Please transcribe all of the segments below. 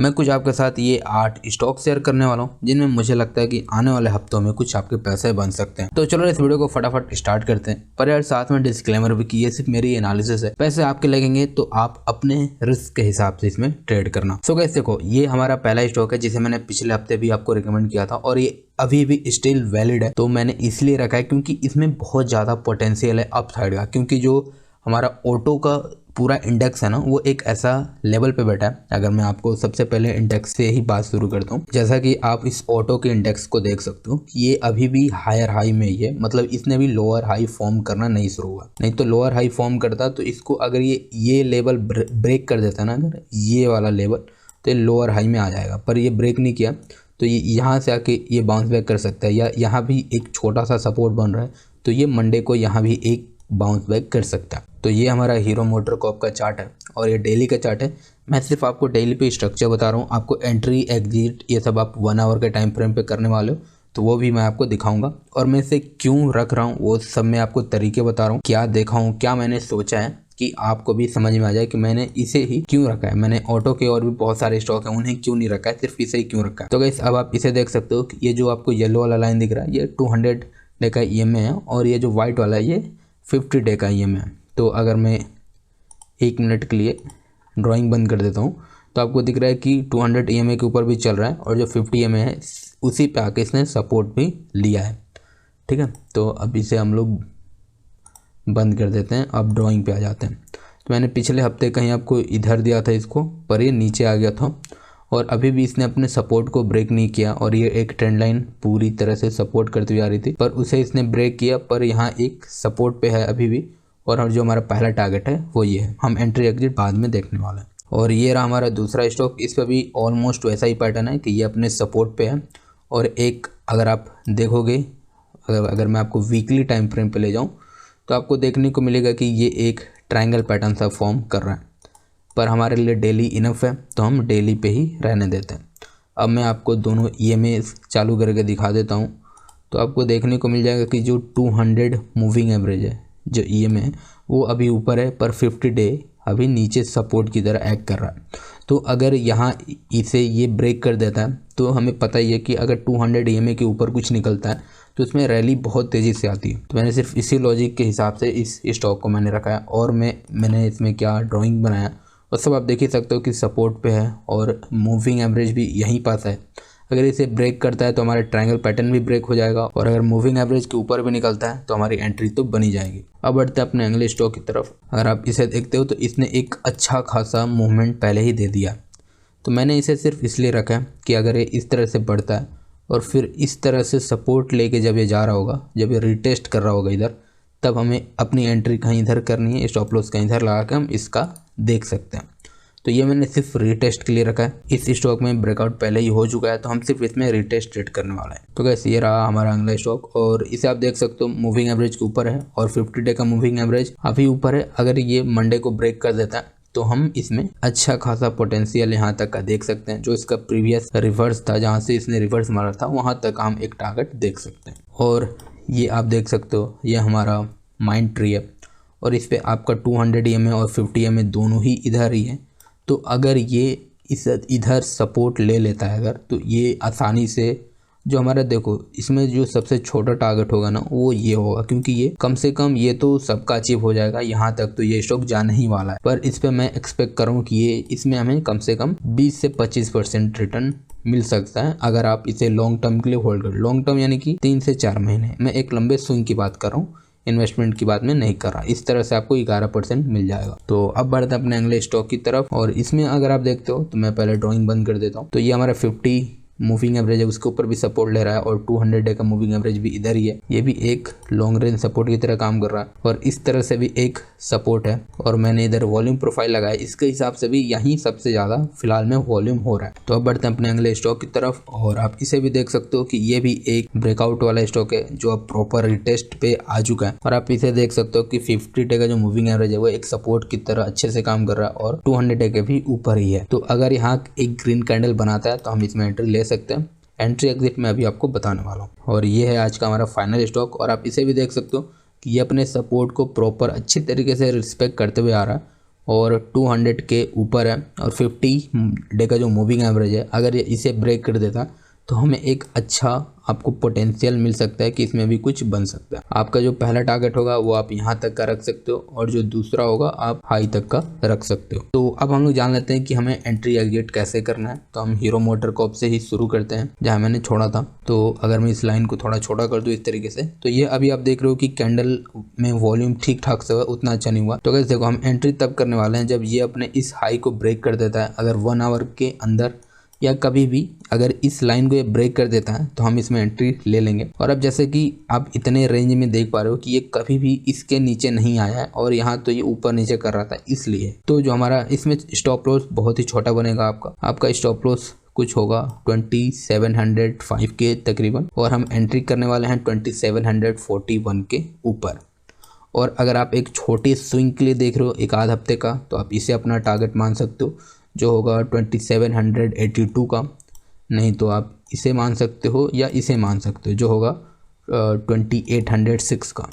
मैं कुछ आपके साथ ये 8 स्टॉक शेयर करने वाला हूँ जिनमें मुझे लगता है कि आने वाले हफ्तों में कुछ आपके पैसे बन सकते हैं। तो चलो इस वीडियो को फटाफट स्टार्ट करते हैं। पर यार साथ में डिस्क्लेमर भी कि ये सिर्फ मेरी एनालिसिस है, पैसे आपके लगेंगे तो आप अपने रिस्क के हिसाब से इसमें ट्रेड करना। सो गाइस देखो, ये हमारा पहला स्टॉक है जिसे मैंने पिछले हफ्ते भी आपको रिकमेंड किया था और ये अभी भी स्टिल वैलिड है। तो मैंने इसलिए रखा है क्योंकि इसमें बहुत ज़्यादा पोटेंशियल है अपसाइड का, क्योंकि जो हमारा ऑटो का पूरा इंडेक्स है ना, वो एक ऐसा लेवल पे बैठा है। अगर मैं आपको सबसे पहले इंडेक्स से ही बात शुरू करता हूँ, जैसा कि आप इस ऑटो के इंडेक्स को देख सकते हो, ये अभी भी हायर हाई में ही है। मतलब इसने भी लोअर हाई फॉर्म करना नहीं शुरू हुआ, नहीं तो लोअर हाई फॉर्म करता तो इसको अगर ये लेवल ब्रेक कर देता ना, अगर ये वाला लेवल, तो ये लोअर हाई में आ जाएगा। पर ये ब्रेक नहीं किया तो ये यहाँ से आके ये बाउंस बैक कर सकता है, या यहाँ भी एक छोटा सा सपोर्ट बन रहा है तो ये मंडे को यहाँ भी एक बाउंस बैक कर सकता है। तो ये हमारा हीरो मोटरकॉर्प का चार्ट है और ये डेली का चार्ट है। मैं सिर्फ आपको डेली पे स्ट्रक्चर बता रहा हूँ, आपको एंट्री एग्जिट ये सब आप 1 आवर के टाइम फ्रेम पे करने वाले हो तो वो भी मैं आपको दिखाऊंगा। और मैं इसे क्यों रख रहा हूँ वो सब मैं आपको तरीके बता रहा हूँ, क्या देखा हूँ, क्या मैंने सोचा है कि आपको भी समझ में आ जाए कि मैंने इसे ही क्यों रखा है। मैंने ऑटो के और भी बहुत सारे स्टॉक हैं उन्हें क्यों नहीं रखा है, सिर्फ इसे ही क्यों रखा है। तो गाइस अब आप इसे देख सकते हो कि ये जो आपको येलो वाला लाइन दिख रहा है ये 200 डे का EMA है और ये जो व्हाइट वाला है ये 50 डे का EMA है। तो अगर मैं 1 मिनट के लिए ड्राइंग बंद कर देता हूँ तो आपको दिख रहा है कि 200 EMA के ऊपर भी चल रहा है और जो 50 EMA है उसी पे आके इसने सपोर्ट भी लिया है। ठीक है, तो अब इसे हम लोग बंद कर देते हैं। अब ड्राइंग पे आ जाते हैं। तो मैंने पिछले हफ्ते कहीं आपको इधर दिया था इसको, पर ये नीचे आ गया था और अभी भी इसने अपने सपोर्ट को ब्रेक नहीं किया और ये एक ट्रेंड लाइन पूरी तरह से सपोर्ट करती हुई आ रही थी, पर उसे इसने ब्रेक किया। पर यहाँ एक सपोर्ट पे है अभी भी और जो हमारा पहला टारगेट है वो ये है। हम एंट्री एग्जिट बाद में देखने वाले हैं। और ये रहा हमारा दूसरा स्टॉक। इस पर भी ऑलमोस्ट वैसा ही पैटर्न है कि ये अपने सपोर्ट पे है और एक अगर आप देखोगे, अगर मैं आपको वीकली टाइम फ्रेम पे ले जाऊँ तो आपको देखने को मिलेगा कि ये एक ट्रायंगल पैटर्न सा फॉर्म कर रहा है, पर हमारे लिए डेली इनफ है तो हम डेली पे ही रहने देते हैं। अब मैं आपको दोनों EMA चालू करके दिखा देता हूँ तो आपको देखने को मिल जाएगा कि जो 200 मूविंग एवरेज है, जो EMA है वो अभी ऊपर है, पर 50 डे अभी नीचे सपोर्ट की तरह एक्ट कर रहा है। तो अगर यहाँ इसे ये ब्रेक कर देता है तो हमें पता ही है कि अगर 200 EMA के ऊपर कुछ निकलता है तो उसमें रैली बहुत तेज़ी से आती है। तो मैंने सिर्फ इसी लॉजिक के हिसाब से इस स्टॉक को मैंने रखा है और मैंने इसमें क्या ड्राइंग बनाया और सब आप देख ही सकते हो कि सपोर्ट पे है और मूविंग एवरेज भी यहीं पास है। अगर इसे ब्रेक करता है तो हमारा ट्रायंगल पैटर्न भी ब्रेक हो जाएगा और अगर मूविंग एवरेज के ऊपर भी निकलता है तो हमारी एंट्री तो बनी जाएगी। अब बढ़ते हैं अपने अगले स्टॉक की तरफ। अगर आप इसे देखते हो तो इसने एक अच्छा खासा मूवमेंट पहले ही दे दिया, तो मैंने इसे सिर्फ इसलिए रखा है कि अगर ये इस तरह से बढ़ता है और फिर इस तरह से सपोर्ट लेके जब ये जा रहा होगा, जब ये रिटेस्ट कर रहा होगा इधर, तब हमें अपनी एंट्री कहीं इधर करनी है, स्टॉप लॉस कहीं इधर लगा के हम इसका देख सकते हैं। तो ये मैंने सिर्फ रिटेस्ट के लिए रखा है। इस स्टॉक में ब्रेकआउट पहले ही हो चुका है तो हम सिर्फ इसमें रिटेस्ट ट्रेड करने वाला है। तो गैस ये रहा हमारा अगला स्टॉक और इसे आप देख सकते हो मूविंग एवरेज के ऊपर है और 50 डे का मूविंग एवरेज अभी ऊपर है। अगर ये मंडे को ब्रेक कर देता है तो हम इसमें अच्छा खासा पोटेंशियल यहाँ तक का देख सकते हैं। जो इसका प्रीवियस रिवर्स था, जहाँ से इसने रिवर्स मारा था, वहाँ तक हम एक टारगेट देख सकते हैं। और ये आप देख सकते हो ये हमारा माइंड ट्री है और इस पर आपका 200 EMA और 50 EMA दोनों ही इधर ही है। तो अगर ये इस इधर सपोर्ट ले लेता है अगर, तो ये आसानी से जो हमारा देखो इसमें जो सबसे छोटा टारगेट होगा ना वो ये होगा, क्योंकि ये कम से कम ये तो सबका अचीव हो जाएगा, यहाँ तक तो ये स्टॉक जाने ही वाला है। पर इस पे मैं एक्सपेक्ट करूँ कि ये इसमें हमें कम से कम 20 से 25% रिटर्न मिल सकता है अगर आप इसे लॉन्ग टर्म के लिए होल्ड करें। लॉन्ग टर्म यानी कि 3 से 4 महीने। मैं एक लंबे स्विंग की बात कर रहा हूँ, इन्वेस्टमेंट की बात में नहीं कर रहा। इस तरह से आपको 11% मिल जाएगा। तो अब बढ़ते हैं अपने अगले स्टॉक की तरफ और इसमें अगर आप देखते हो तो मैं पहले ड्राइंग बंद कर देता हूँ। तो ये हमारा 50 मूविंग एवरेज है, उसके ऊपर भी सपोर्ट ले रहा है और 200 डे का मूविंग एवरेज भी इधर ही है। ये भी एक लॉन्ग रेंज सपोर्ट की तरह काम कर रहा है और इस तरह से भी एक सपोर्ट है और मैंने इधर वॉल्यूम प्रोफाइल लगाया, इसके हिसाब से भी यहीं सबसे ज़्यादा फिलहाल में वॉल्यूम हो रहा है। तो अब बढ़ते हैं अपने अगले स्टॉक की तरफ और आप इसे भी देख सकते हो कि ये भी एक ब्रेकआउट वाला स्टॉक है जो अब प्रॉपर रिटेस्ट पे आ चुका है और आप इसे देख सकते हो कि 50 डे का जो मूविंग एवरेज है वो एक सपोर्ट की तरह अच्छे से काम कर रहा है और 200 डे के भी ऊपर ही है। तो अगर यहाँ एक ग्रीन कैंडल बनाता है तो हम इसमें एंट्री ले सकते हैं। एंट्री एग्जिट मैं अभी आपको बताने वाला हूँ और ये है आज का हमारा फाइनल स्टॉक और आप इसे भी देख सकते हो कि ये अपने सपोर्ट को प्रॉपर अच्छी तरीके से रिस्पेक्ट करते हुए आ रहा है और 200 के ऊपर है और 50 डे का जो मूविंग एवरेज है, अगर ये इसे ब्रेक कर देता तो हमें एक अच्छा आपको पोटेंशियल मिल सकता है कि इसमें भी कुछ बन सकता है। आपका जो पहला टारगेट होगा वो आप यहाँ तक का रख सकते हो और जो दूसरा होगा आप हाई तक का रख सकते हो। तो अब हम लोग जान लेते हैं कि हमें एंट्री एग्जिट कैसे करना है। तो हम हीरो मोटर कॉर्प से ही शुरू करते हैं जहाँ मैंने छोड़ा था। तो अगर मैं इस लाइन को थोड़ा छोटा कर दूँ इस तरीके से, तो ये अभी आप देख रहे हो कि कैंडल में वॉल्यूम ठीक ठाक से हुआ, उतना अच्छा नहीं हुआ। तो अगर देखो हम एंट्री तब करने वाले हैं जब ये अपने इस हाई को ब्रेक कर देता है। अगर 1 आवर के अंदर या कभी भी अगर इस लाइन को ये ब्रेक कर देता है तो हम इसमें एंट्री ले लेंगे। और अब जैसे कि आप इतने रेंज में देख पा रहे हो कि ये कभी भी इसके नीचे नहीं आया है और यहाँ तो ये ऊपर नीचे कर रहा था, इसलिए तो जो हमारा इसमें स्टॉप लॉस बहुत ही छोटा बनेगा। आपका स्टॉप लॉस कुछ होगा 2705 के तकरीबन और हम एंट्री करने वाले हैं 2741 के ऊपर। और अगर आप एक छोटे स्विंग के लिए देख रहे हो एक आध हफ्ते का, तो आप इसे अपना टारगेट मान सकते हो जो होगा 2782 का। नहीं तो आप इसे मान सकते हो या इसे मान सकते हो जो होगा 2806 का।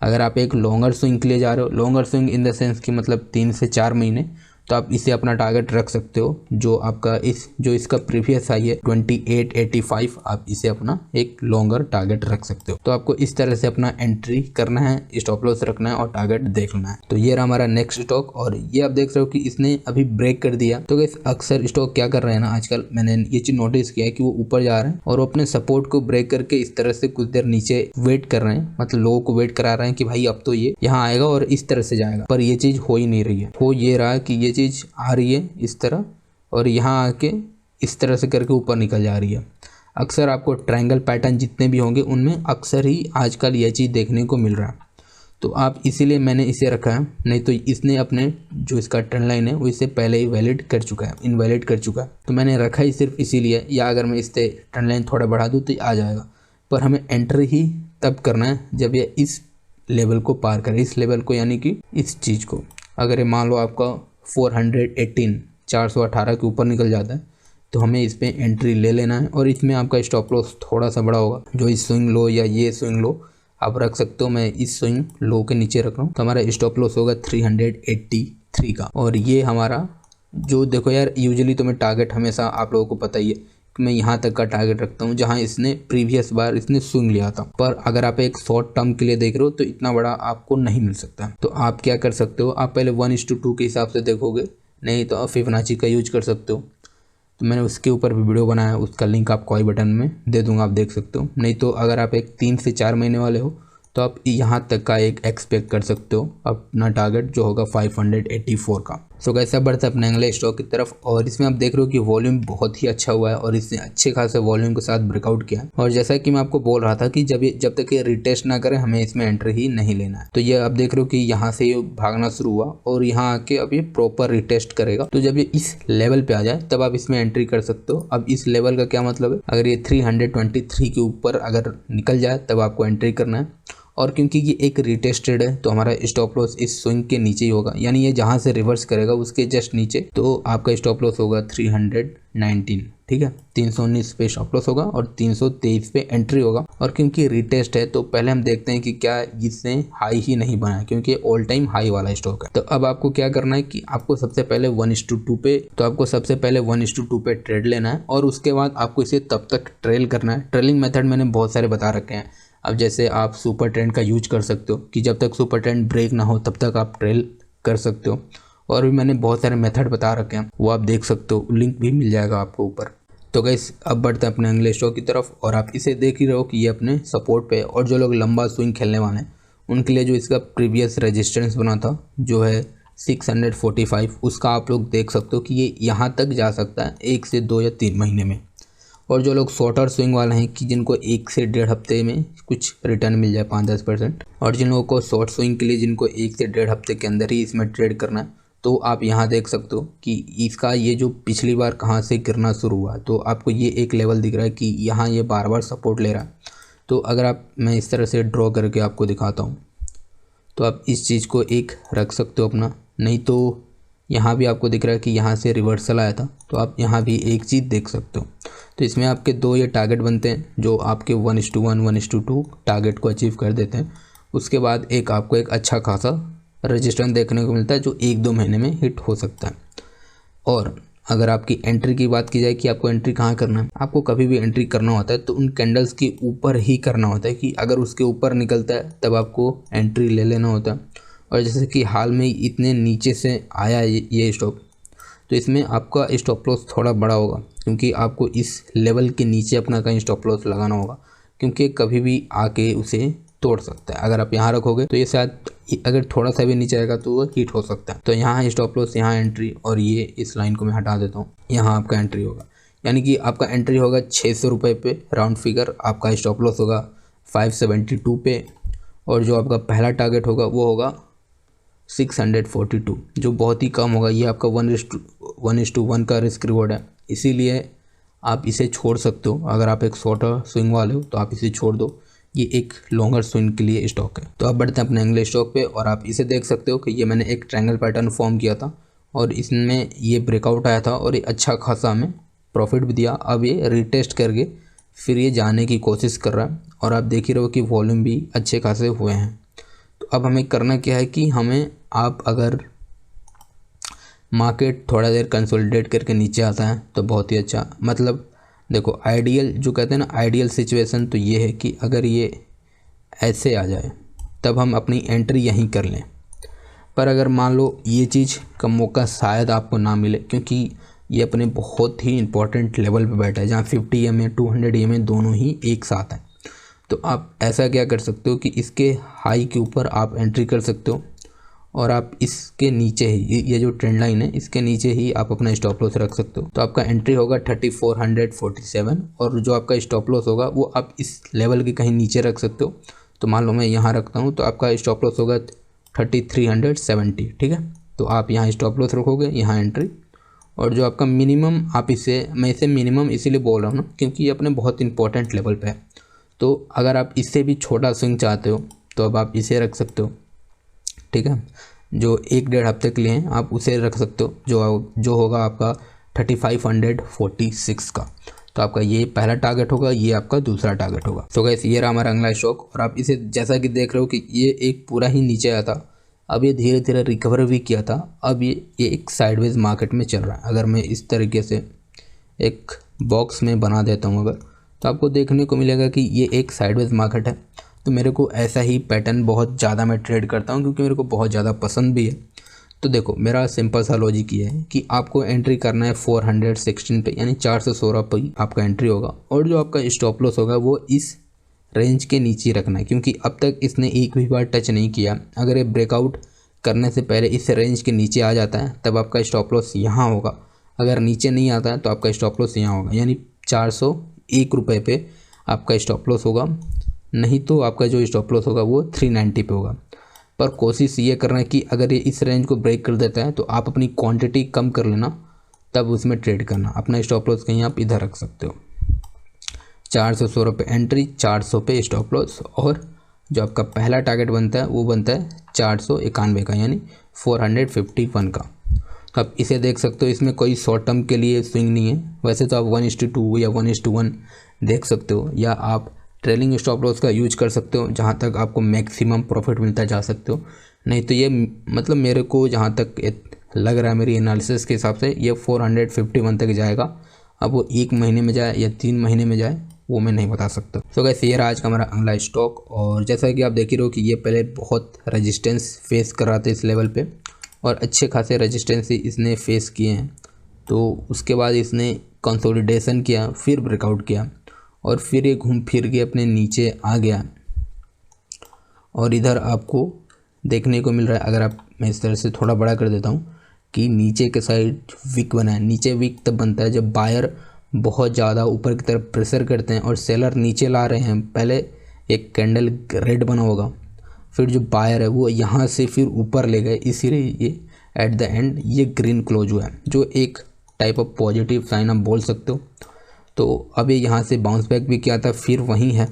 अगर आप एक लॉन्गर स्विंग के लिए जा रहे हो, longer swing in the sense कि मतलब 3 से 4 महीने, तो आप इसे अपना टारगेट रख सकते हो जो आपका इसका प्रीवियस हाई है 2885, आप इसे अपना एक लॉन्गर टारगेट रख सकते हो। तो आपको इस तरह से अपना एंट्री करना है, स्टॉप लॉस रखना है और टारगेट देखना है। तो ये रहा हमारा नेक्स्ट स्टॉक और ये आप देख रहे हो कि इसने अभी ब्रेक कर दिया। तो गाइस अक्सर स्टॉक क्या कर रहे हैं ना, आजकल मैंने ये चीज नोटिस किया है कि वो ऊपर जा रहे हैं और वो अपने सपोर्ट को ब्रेक करके इस तरह से कुछ देर नीचे वेट कर रहे हैं, मतलब लोगों को वेट करा रहे हैं कि भाई अब तो ये यहाँ आएगा और इस तरह से जाएगा। पर ये चीज हो ही नहीं रही है। हो ये रहा कि ये चीज आ रही है इस तरह और यहाँ आके इस तरह से करके ऊपर निकल जा रही है। अक्सर आपको ट्रायंगल पैटर्न जितने भी होंगे उनमें अक्सर ही आजकल ये चीज़ देखने को मिल रहा है। तो आप इसीलिए मैंने इसे रखा है, नहीं तो इसने अपने जो इसका ट्रेंड लाइन है वो इससे पहले ही वैलिड कर चुका है, इनवैलिड कर चुका है। तो मैंने रखा ही सिर्फ इसीलिए, या अगर मैं इससे ट्रेंड लाइन थोड़ा बढ़ा दूँ तो आ जाएगा। पर हमें एंट्री ही तब करना है जब ये इस लेवल को पार करे, इस लेवल को यानी कि इस चीज़ को। अगर ये मान लो आपका 418 के ऊपर निकल जाता है तो हमें इस पर एंट्री ले लेना है और इसमें आपका स्टॉप लॉस थोड़ा सा बड़ा होगा। जो इस स्विंग लो या ये स्विंग लो आप रख सकते हो, मैं इस स्विंग लो के नीचे रख रहा हूँ। तो हमारा स्टॉप लॉस होगा 383 का। और ये हमारा जो देखो यार, यूजुअली तो मैं टारगेट हमेशा आप लोगों को पता ही है कि मैं यहाँ तक का टारगेट रखता हूँ जहाँ इसने प्रीवियस बार इसने स्विंग लिया था। पर अगर आप एक शॉर्ट टर्म के लिए देख रहे हो तो इतना बड़ा आपको नहीं मिल सकता। तो आप क्या कर सकते हो, आप पहले 1:2 के हिसाब से देखोगे, नहीं तो आप फिबोनाची का यूज कर सकते हो। तो मैंने उसके ऊपर भी वीडियो बनाया है, उसका लिंक आपको आई बटन में दे दूंगा, आप देख सकते हो। नहीं तो अगर आप एक 3 से 4 महीने वाले हो तो आप यहाँ तक का एक एक्सपेक्ट कर सकते हो अपना टारगेट जो होगा 584 का। सो कैसा बढ़ता है अपने अगले स्टॉक की तरफ। और इसमें आप देख रहे हो कि वॉल्यूम बहुत ही अच्छा हुआ है और इसने अच्छे खासे वॉल्यूम के साथ ब्रेकआउट किया। और जैसा कि मैं आपको बोल रहा था कि जब तक ये रिटेस्ट ना करे हमें इसमें एंट्री ही नहीं लेना है। तो ये आप देख रहे हो कि यहाँ से ये भागना शुरू हुआ और यहाँ आके अब ये प्रॉपर रिटेस्ट करेगा। तो जब ये इस लेवल पे आ जाए तब आप इसमें एंट्री कर सकते हो। अब इस लेवल का क्या मतलब है, अगर ये 323 के ऊपर अगर निकल जाए तब आपको एंट्री करना है। और क्योंकि ये एक रिटेस्टेड है तो हमारा स्टॉप लॉस इस स्विंग के नीचे ही होगा, यानी ये जहाँ से रिवर्स करेगा उसके जस्ट नीचे। तो आपका स्टॉप लॉस होगा 319, ठीक है। 319 पे स्टॉप लॉस होगा और 323 पे एंट्री होगा। और क्योंकि रिटेस्ट है तो पहले हम देखते हैं कि क्या इसने हाई ही नहीं बनाया, क्योंकि ऑल टाइम हाई वाला स्टॉक है। तो अब आपको क्या करना है कि आपको सबसे पहले 1:2 पे, तो आपको सबसे पहले 1:2 पे ट्रेड लेना है और उसके बाद आपको इसे तब तक ट्रेल करना है। ट्रेलिंग मेथड मैंने बहुत सारे बता रखे हैं। अब जैसे आप सुपर ट्रेंड का यूज कर सकते हो कि जब तक सुपर ट्रेंड ब्रेक ना हो तब तक आप ट्रेल कर सकते हो। और भी मैंने बहुत सारे मेथड बता रखे हैं, वो आप देख सकते हो, लिंक भी मिल जाएगा आपको ऊपर। तो गाइस अब बढ़ते हैं अपने अगले स्टॉक की तरफ और आप इसे देख ही रहो कि ये अपने सपोर्ट पे है। और जो लोग लंबा स्विंग खेलने वाले हैं उनके लिए जो इसका प्रीवियस रेजिस्टेंस बना था जो है 645, उसका आप लोग देख सकते हो कि ये यहाँ तक जा सकता है 1 से 2 या 3 महीने में। और जो लोग शॉर्टर स्विंग वाले हैं कि जिनको 1 से 1.5 हफ्ते में कुछ रिटर्न मिल जाए 5-10%, और जिन लोगों को शॉर्ट स्विंग के लिए जिनको 1 से 1.5 हफ्ते के अंदर ही इसमें ट्रेड करना है, तो आप यहाँ देख सकते हो कि इसका ये जो पिछली बार कहाँ से गिरना शुरू हुआ, तो आपको ये एक लेवल दिख रहा है कि यहाँ ये बार बार सपोर्ट ले रहा है। तो अगर मैं इस तरह से ड्रॉ करके आपको दिखाता हूँ तो आप इस चीज़ को एक रख सकते हो अपना। नहीं तो यहाँ भी आपको दिख रहा है कि यहाँ से रिवर्सल आया था, तो आप यहाँ भी एक चीज़ देख सकते हो। तो इसमें आपके 2 ये टारगेट बनते हैं जो आपके 1:1 1:2 टारगेट को अचीव कर देते हैं। उसके बाद एक आपको एक अच्छा खासा रजिस्टेंस देखने को मिलता है जो 1-2 महीने में हिट हो सकता है। और अगर आपकी एंट्री की बात की जाए कि आपको एंट्री कहाँ करना है, आपको कभी भी एंट्री करना होता है तो उन कैंडल्स के ऊपर ही करना होता है कि अगर उसके ऊपर निकलता है तब आपको एंट्री ले लेना होता है। और जैसे कि हाल में इतने नीचे से आया ये स्टॉक, तो इसमें आपका स्टॉप लॉस थोड़ा बड़ा होगा क्योंकि आपको इस लेवल के नीचे अपना कहीं स्टॉप लॉस लगाना होगा क्योंकि कभी भी आके उसे तोड़ सकता है। अगर आप यहाँ रखोगे तो ये शायद अगर थोड़ा सा भी नीचे आएगा तो वो हिट हो सकता है। तो यहाँ स्टॉप लॉस, यहाँ एंट्री, और ये इस लाइन को मैं हटा देता हूँ, यहाँ आपका एंट्री होगा। यानी कि आपका एंट्री होगा 600 रुपये पे राउंड फिगर, आपका स्टॉप लॉस होगा 572 पे, और जो आपका पहला टारगेट होगा वो होगा 642, जो बहुत ही कम होगा। ये आपका 1:1 का रिस्क रिवॉर्ड है, इसीलिए आप इसे छोड़ सकते हो। अगर आप एक शॉर्टर स्विंग वाले हो तो आप इसे छोड़ दो, ये एक लॉन्गर स्विंग के लिए स्टॉक है। तो आप बढ़ते हैं अपने अगले स्टॉक पे, और आप इसे देख सकते हो कि ये मैंने एक ट्रायंगल पैटर्न फॉर्म किया था और इसमें ये ब्रेकआउट आया था और ये अच्छा खासा हमें प्रॉफिट भी दिया। अब ये रीटेस्ट करके फिर ये जाने की कोशिश कर रहा है और आप देख ही रहो कि वॉल्यूम भी अच्छे खासे हुए हैं। तो अब हमें करना क्या है कि हमें, आप अगर मार्केट थोड़ा देर कंसोलिडेट करके नीचे आता है तो बहुत ही अच्छा, मतलब देखो आइडियल जो कहते हैं ना, आइडियल सिचुएशन तो ये है कि अगर ये ऐसे आ जाए तब हम अपनी एंट्री यहीं कर लें। पर अगर मान लो ये चीज़ का मौका शायद आपको ना मिले क्योंकि ये अपने बहुत ही इंपॉर्टेंट लेवल पे बैठा है जहाँ 50 EMA 200 EMA दोनों ही एक साथ हैं, तो आप ऐसा क्या कर सकते हो कि इसके हाई के ऊपर आप एंट्री कर सकते हो और आप इसके नीचे ही, ये जो ट्रेंड लाइन है इसके नीचे ही आप अपना स्टॉप लॉस रख सकते हो। तो आपका एंट्री होगा 3447 और जो आपका स्टॉप लॉस होगा वो आप इस लेवल के कहीं नीचे रख सकते हो। तो मान लो मैं यहाँ रखता हूँ तो आपका स्टॉप लॉस होगा 3370, ठीक है। तो आप यहाँ स्टॉप लॉस रखोगे, यहाँ एंट्री, और जो आपका मिनिमम, आप इसे, मैं इसे मिनिमम इसीलिए बोल रहा हूँ ना क्योंकि ये अपने बहुत इंपॉर्टेंट लेवल पे है। तो अगर आप इससे भी छोटा स्विंग चाहते हो तो अब आप इसे रख सकते हो, ठीक है। जो 1-1.5 हफ्ते के लिए हैं आप उसे रख सकते हो, जो होगा आपका 3546 का। तो आपका ये पहला टारगेट होगा, ये आपका दूसरा टारगेट होगा। तो गाइस ये रहा हमारा अगला स्टॉक, और आप इसे जैसा कि देख रहे हो कि ये एक पूरा ही नीचे आया था, अब ये धीरे धीरे रिकवर भी किया था, अब ये एक साइडवेज मार्केट में चल रहा है। अगर मैं इस तरीके से एक बॉक्स में बना देता हूँ अगर, तो आपको देखने को मिलेगा कि ये एक साइडवेज मार्केट है। तो मेरे को ऐसा ही पैटर्न बहुत ज़्यादा मैं ट्रेड करता हूँ क्योंकि मेरे को बहुत ज़्यादा पसंद भी है। तो देखो मेरा सिंपल सा लॉजिक ये है कि आपको एंट्री करना है 416 पे, यानी 416 पे आपका एंट्री होगा, और जो आपका स्टॉप लॉस होगा वो इस रेंज के नीचे रखना है क्योंकि अब तक इसने एक भी बार टच नहीं किया। अगर ये ब्रेकआउट करने से पहले इस रेंज के नीचे आ जाता है तब आपका स्टॉप लॉस यहाँ होगा, अगर नीचे नहीं आता है तो आपका स्टॉप लॉस यहाँ होगा, यानी 401 रुपये पे आपका स्टॉप लॉस होगा। नहीं तो आपका जो स्टॉप लॉस होगा वो 390 पे होगा। पर कोशिश ये करना है कि अगर ये इस रेंज को ब्रेक कर देता है तो आप अपनी क्वांटिटी कम कर लेना, तब उसमें ट्रेड करना। अपना स्टॉप लॉस कहीं आप इधर रख सकते हो। 416 रुपये एंट्री, 400 पे स्टॉप लॉस, और जो आपका पहला टारगेट बनता है वो बनता है 491 का, यानी 451 का। तो आप इसे देख सकते हो, इसमें कोई शॉर्ट टर्म के लिए स्विंग नहीं है। वैसे तो आप 1:2 या 1:1 देख सकते हो, या आप ट्रेलिंग स्टॉप लॉस का यूज कर सकते हो जहाँ तक आपको मैक्सिमम प्रॉफिट मिलता जा सकते हो। नहीं तो ये, मतलब मेरे को जहाँ तक लग रहा है मेरी एनालिसिस के हिसाब से ये 451 तक जाएगा। अब वो 1 महीने में जाए या 3 महीने में जाए वो मैं नहीं बता सकता। सो गाइस ये रहा आज का हमारा अगला स्टॉक, और जैसा कि आप देख ही रहो कि ये पहले बहुत रेजिस्टेंस फेस कर रहा था इस लेवल पे, और अच्छे खासे रेजिस्टेंस इसने फेस किए हैं। तो उसके बाद इसने कंसोलिडेशन किया, फिर ब्रेकआउट किया, और फिर ये घूम फिर के अपने नीचे आ गया। और इधर आपको देखने को मिल रहा है, अगर आप, मैं इस तरह से थोड़ा बड़ा कर देता हूँ, कि नीचे के साइड विक बना है। नीचे विक तब बनता है जब बायर बहुत ज़्यादा ऊपर की तरफ प्रेशर करते हैं और सेलर नीचे ला रहे हैं। पहले एक कैंडल रेड बना होगा, फिर जो बायर है वो यहाँ से फिर ऊपर ले गए, इसीलिए ये एट द एंड ये ग्रीन क्लोज हुआ है, जो एक टाइप ऑफ पॉजिटिव साइन आप बोल सकते हो। तो अब ये यहाँ से बाउंस बैक भी किया था, फिर वहीं है।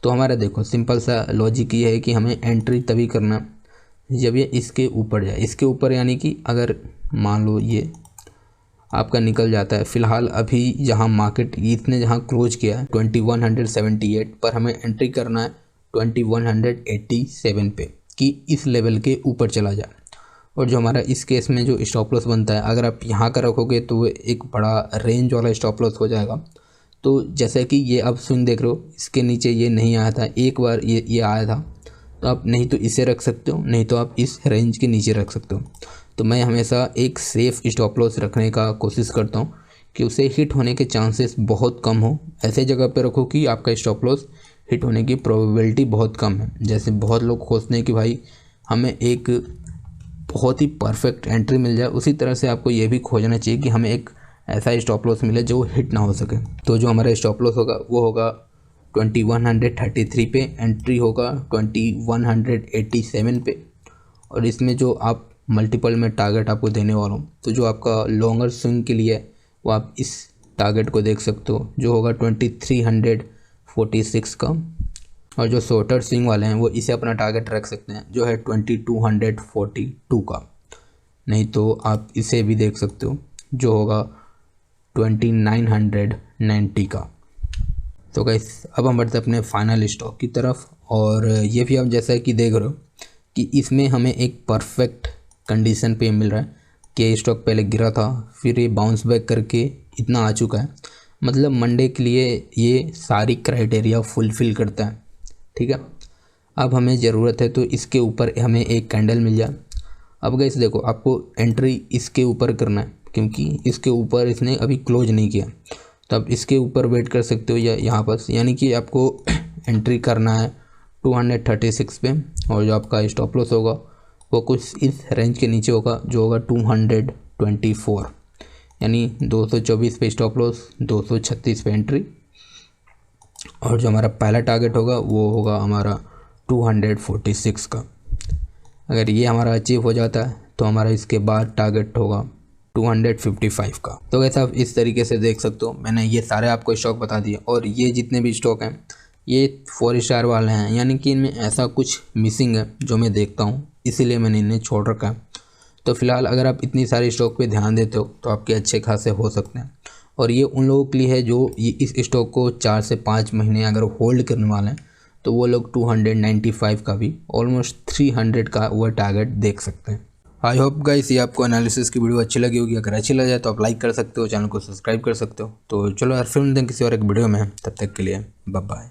तो हमारा देखो सिंपल सा लॉजिक ये है कि हमें एंट्री तभी करना जब ये इसके ऊपर जाए। इसके ऊपर यानी कि अगर मान लो ये आपका निकल जाता है, फ़िलहाल अभी जहाँ मार्केट इसने जहाँ क्लोज किया है 2178 पर, हमें एंट्री करना है 2187 पे, कि इस लेवल के ऊपर चला जाए। और जो हमारा इस केस में जो स्टॉप लॉस बनता है, अगर आप यहाँ का रखोगे तो वो एक बड़ा रेंज वाला स्टॉप लॉस हो जाएगा। तो जैसे कि ये आप स्विंग देख रहे हो, इसके नीचे ये नहीं आया था, एक बार ये आया था, तो आप नहीं तो इसे रख सकते हो, नहीं तो आप इस रेंज के नीचे रख सकते हो। तो मैं हमेशा एक सेफ़ स्टॉप लॉस रखने का कोशिश करता हूँ कि उसे हिट होने के चांसेस बहुत कम हो। ऐसे जगह पे रखो कि आपका स्टॉप लॉस हिट होने की प्रोबेबिलिटी बहुत कम है। जैसे बहुत लोग खोजते हैं कि भाई हमें एक बहुत ही परफेक्ट एंट्री मिल जाए, उसी तरह से आपको ये भी खोजना चाहिए कि हमें एक ऐसा स्टॉप लॉस मिले जो हिट ना हो सके। तो जो हमारा स्टॉप लॉस होगा वो होगा 2133 पे, एंट्री होगा 2187 पे। और इसमें जो आप मल्टीपल में टारगेट आपको देने वाला हूँ, तो जो आपका लॉन्गर स्विंग के लिए है वो आप इस टारगेट को देख सकते हो, जो होगा 2346 का। और जो शॉर्टर स्विंग वाले हैं वो इसे अपना टारगेट रख सकते हैं, जो है 2242 का। नहीं तो आप इसे भी देख सकते हो, जो होगा 2990 का। तो गाइस अब हम बढ़ते अपने फाइनल स्टॉक की तरफ। और ये भी आप जैसा कि देख रहे हो कि इसमें हमें एक परफेक्ट कंडीशन पे मिल रहा है कि ये स्टॉक पहले गिरा था, फिर ये बाउंस बैक करके इतना आ चुका है। मतलब मंडे के लिए ये सारी क्राइटेरिया फुलफ़िल करता है, ठीक है। अब हमें ज़रूरत है तो इसके ऊपर हमें एक कैंडल मिल जाए। अब गाइस देखो, आपको एंट्री इसके ऊपर करना है, क्योंकि इसके ऊपर इसने अभी क्लोज नहीं किया, तो आप इसके ऊपर वेट कर सकते हो या यहाँ पर, यानी कि आपको एंट्री करना है 236 पे। और जो आपका स्टॉप लॉस होगा वो कुछ इस रेंज के नीचे होगा, जो होगा 224, यानी 224 पे स्टॉप लॉस, 236 पे एंट्री। और जो हमारा पहला टारगेट होगा वो होगा हमारा 246 का। अगर ये हमारा अचीव हो जाता है तो हमारा इसके बाद टारगेट होगा 255 का। तो वैसे आप इस तरीके से देख सकते हो, मैंने ये सारे आपको स्टॉक बता दिए। और ये जितने भी स्टॉक हैं ये 4 स्टार वाले हैं, यानी कि इनमें ऐसा कुछ मिसिंग है जो मैं देखता हूँ, इसीलिए मैंने इन्हें छोड़ रखा है। तो फिलहाल अगर आप इतनी सारी स्टॉक पे ध्यान देते हो तो आपके अच्छे खासे हो सकते हैं। और ये उन लोगों के लिए है जो ये इस स्टॉक को 4 से 5 महीने अगर होल्ड करने वाले हैं, तो वो लोग 295 का भी, ऑलमोस्ट 300 का वो टारगेट देख सकते हैं। आई होप गाइस ये आपको एनालिसिस की वीडियो अच्छी लगी होगी। अगर अच्छी लग जाए तो आप लाइक कर सकते हो, चैनल को सब्सक्राइब कर सकते हो। तो चलो यार, फिर मिलते हैं किसी और एक वीडियो में, तब तक के लिए बाय बाय।